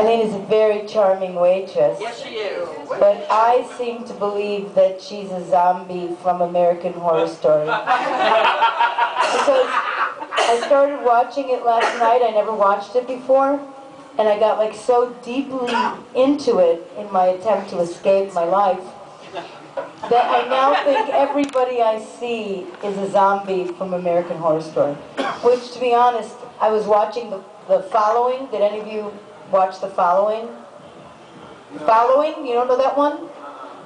Eileen is a very charming waitress. Yes, she is. But I seem to believe that she's a zombie from American Horror Story. Because I started watching it last night. I never watched it before. And I got like so deeply into it in my attempt to escape my life that I now think everybody I see is a zombie from American Horror Story. Which, to be honest, I was watching the Following. Did any of you watch The Following? Following? You don't know that one?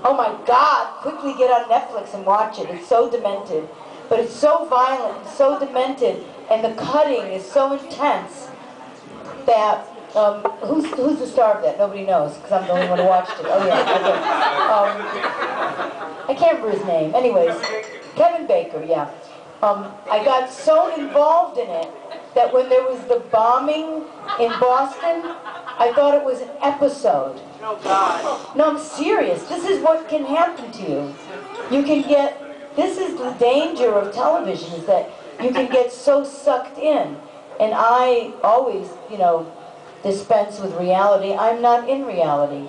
Oh my God, quickly get on Netflix and watch it. It's so demented. But it's so violent, and so demented, and the cutting is so intense that, who's the star of that? Nobody knows, because I'm the only one who watched it. Oh yeah, okay. I can't remember his name. Anyways, Kevin Bacon, yeah. I got so involved in it that when there was the bombing in Boston, I thought it was an episode. Oh God. No, I'm serious. This is what can happen to you. You can get, this is the danger of television, is that you can get so sucked in. And I always, dispense with reality. I'm not in reality.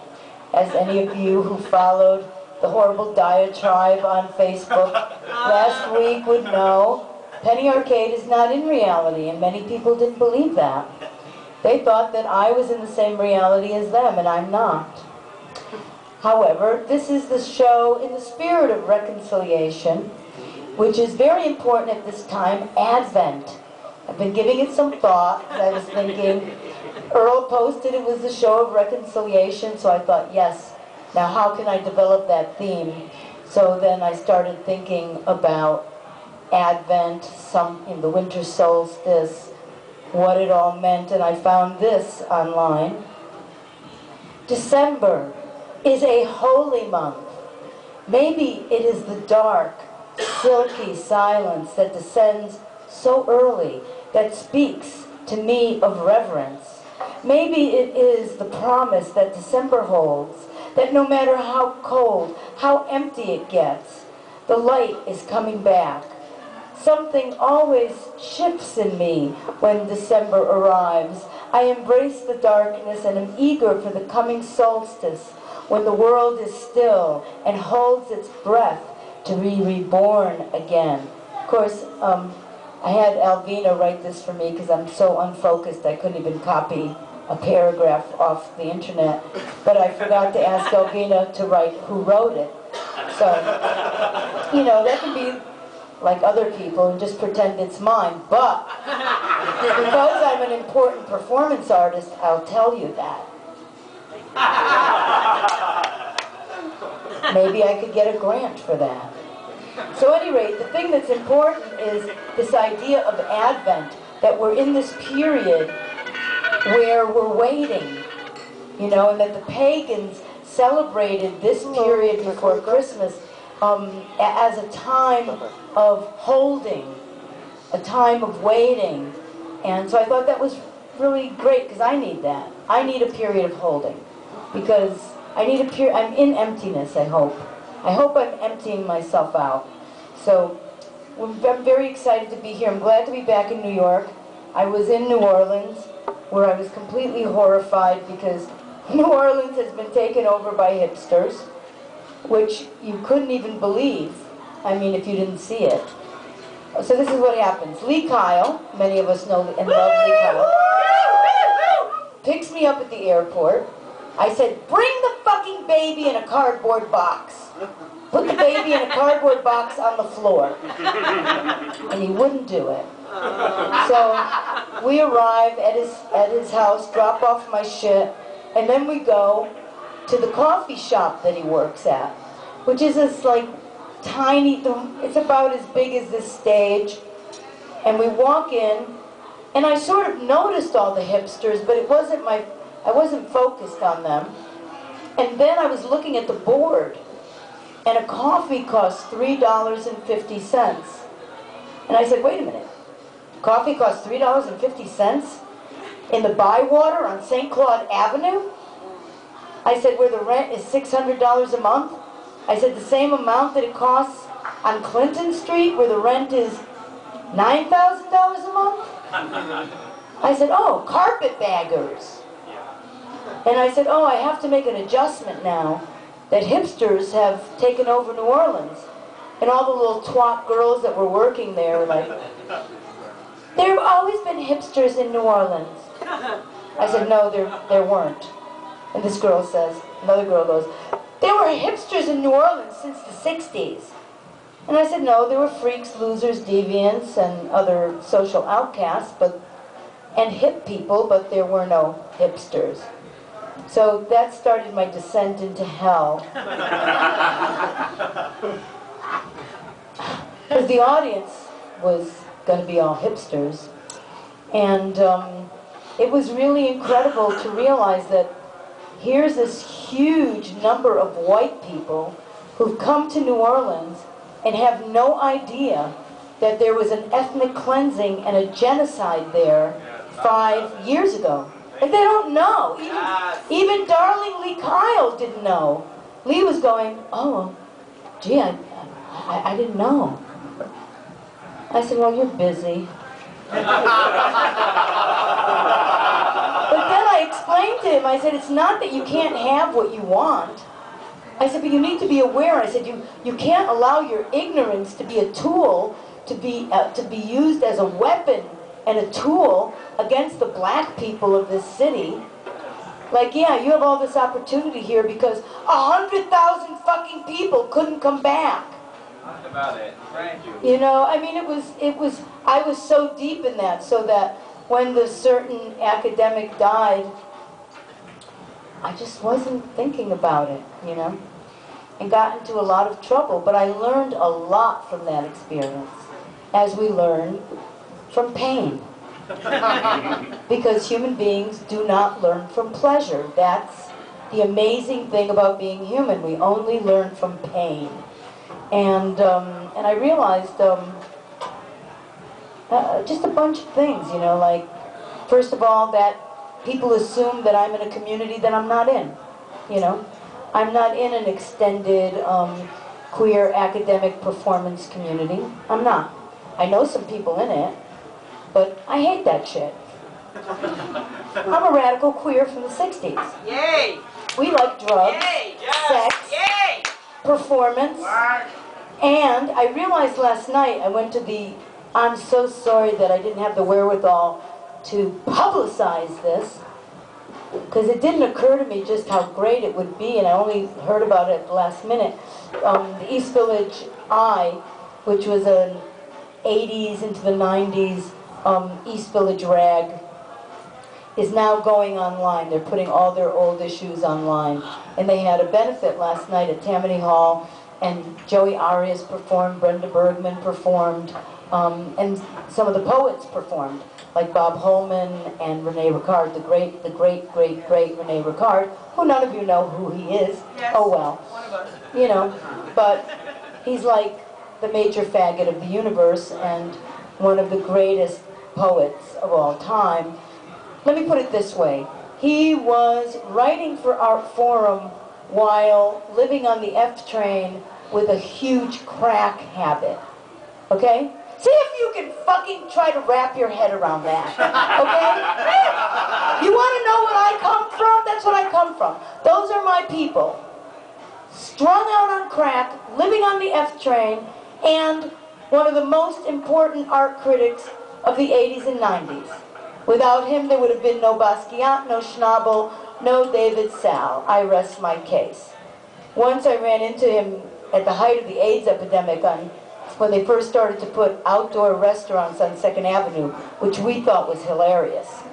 As any of you who followed the horrible diatribe on Facebook last week would know, Penny Arcade is not in reality, and many people didn't believe that. They thought that I was in the same reality as them, and I'm not. However, this is the show in the spirit of reconciliation, which is very important at this time, Advent. I've been giving it some thought, because I was thinking, Earl posted it was the show of reconciliation, so I thought, yes, now how can I develop that theme? So then I started thinking about Advent, some in the winter solstice, what it all meant, and I found this online. December is a holy month. Maybe it is the dark, silky silence that descends so early that speaks to me of reverence. Maybe it is the promise that December holds, that no matter how cold, how empty it gets, the light is coming back. Something always shifts in me when December arrives. I embrace the darkness and am eager for the coming solstice, when the world is still and holds its breath to be reborn again. Of course, I had Alvina write this for me because I'm so unfocused I couldn't even copy a paragraph off the internet. But I forgot to ask Alvina to write who wrote it. So, that can be like other people and just pretend it's mine. But because I'm an important performance artist, I'll tell you that. Maybe I could get a grant for that. So at any rate, the thing that's important is this idea of Advent, that we're in this period where we're waiting, and that the pagans celebrated this period before Christmas as a time of holding, a time of waiting. And so I thought that was really great, because I need that. I need a period of holding, because I need a period. I'm in emptiness, I hope. I hope I'm emptying myself out. So I'm very excited to be here. I'm glad to be back in New York. I was in New Orleans, where I was completely horrified because New Orleans has been taken over by hipsters, which you couldn't even believe, if you didn't see it. So this is what happens. Lee Kyle, many of us know and love Lee Kyle, picks me up at the airport. I said, bring the fucking baby in a cardboard box. Put the baby in a cardboard box on the floor. And he wouldn't do it. So we arrive at his house, drop off my shit, and then we go to the coffee shop that he works at, which is this tiny, it's about as big as this stage. And we walk in, and I sort of noticed all the hipsters, but I wasn't focused on them. And then I was looking at the board, and a coffee costs $3.50. And I said, wait a minute, coffee costs $3.50 in the Bywater on St. Claude Avenue? I said, where the rent is $600 a month? I said, the same amount that it costs on Clinton Street, where the rent is $9,000 a month? I said, oh, carpetbaggers. And I said, oh, I have to make an adjustment now that hipsters have taken over New Orleans. And all the little twat girls that were working there were like, there have always been hipsters in New Orleans. I said, no, there weren't. And this girl says, another girl goes, there were hipsters in New Orleans since the 60s. And I said, no, there were freaks, losers, deviants, and other social outcasts, and hip people, but there were no hipsters. So that started my descent into hell. Because the audience was going to be all hipsters. And it was really incredible to realize that here's this huge number of white people who've come to New Orleans and have no idea that there was an ethnic cleansing and a genocide there 5 years ago. Like, they don't know. Even darling Lee Kyle didn't know. Lee was going, oh, gee, I didn't know. I said, well, you're busy. But then I explained to him, I said, it's not that you can't have what you want. I said, but you need to be aware. I said, you can't allow your ignorance to be a tool, to be used as a weapon and a tool against the black people of this city. Like, yeah, you have all this opportunity here because 100,000 fucking people couldn't come back. Talk about it. Thank you. You know, I mean, I was so deep in that, so that when the certain academic died, I just wasn't thinking about it, you know, and got into a lot of trouble. But I learned a lot from that experience, as we learn from pain. Because human beings do not learn from pleasure. That's the amazing thing about being human. We only learn from pain. And I realized just a bunch of things, you know, like, first of all, that people assume that I'm in a community that I'm not in, you know. I'm not in an extended queer academic performance community. I'm not. I know some people in it, but I hate that shit. I'm a radical queer from the 60s. Yay! We like drugs, Yay! sex, Yay! performance, and I realized last night, I went to the, I'm so sorry that I didn't have the wherewithal to publicize this, because it didn't occur to me just how great it would be, and I only heard about it at the last minute. The East Village Eye, which was an 80s into the 90s East Village rag, is now going online. They're putting all their old issues online. And they had a benefit last night at Tammany Hall, and Joey Arias performed, Brenda Bergman performed, and some of the poets performed, like Bob Holman and Rene Ricard, the great, great Rene Ricard, who none of you know who he is. Yes. Oh well. One of us. You know, but he's like the major faggot of the universe and one of the greatest poets of all time. Let me put it this way. He was writing for Art Forum while living on the F train with a huge crack habit. Okay? See if you can fucking try to wrap your head around that. Okay? You want to know where I come from? That's what I come from. Those are my people. Strung out on crack, living on the F train, and one of the most important art critics of the 80s and 90s. Without him, there would have been no Basquiat, no Schnabel, no David Sal. I rest my case. Once I ran into him at the height of the AIDS epidemic when they first started to put outdoor restaurants on 2nd Avenue, which we thought was hilarious.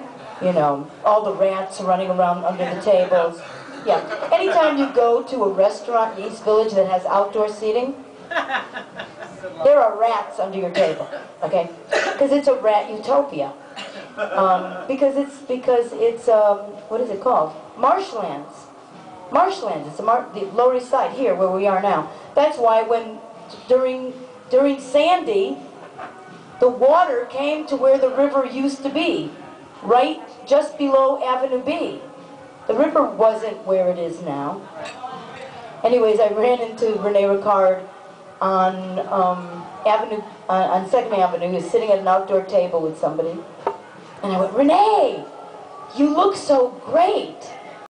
You know, all the rats running around under the tables. Yeah. Anytime you go to a restaurant in East Village that has outdoor seating, there are rats under your table, okay? Because it's a rat utopia. Because it's what is it called? Marshlands. Marshlands. It's the Lower East Side here, where we are now. That's why when during Sandy, the water came to where the river used to be, right just below Avenue B. The river wasn't where it is now. Anyways, I ran into Rene Ricard on on 2nd Avenue. He was sitting at an outdoor table with somebody. And I went, Rene, you look so great.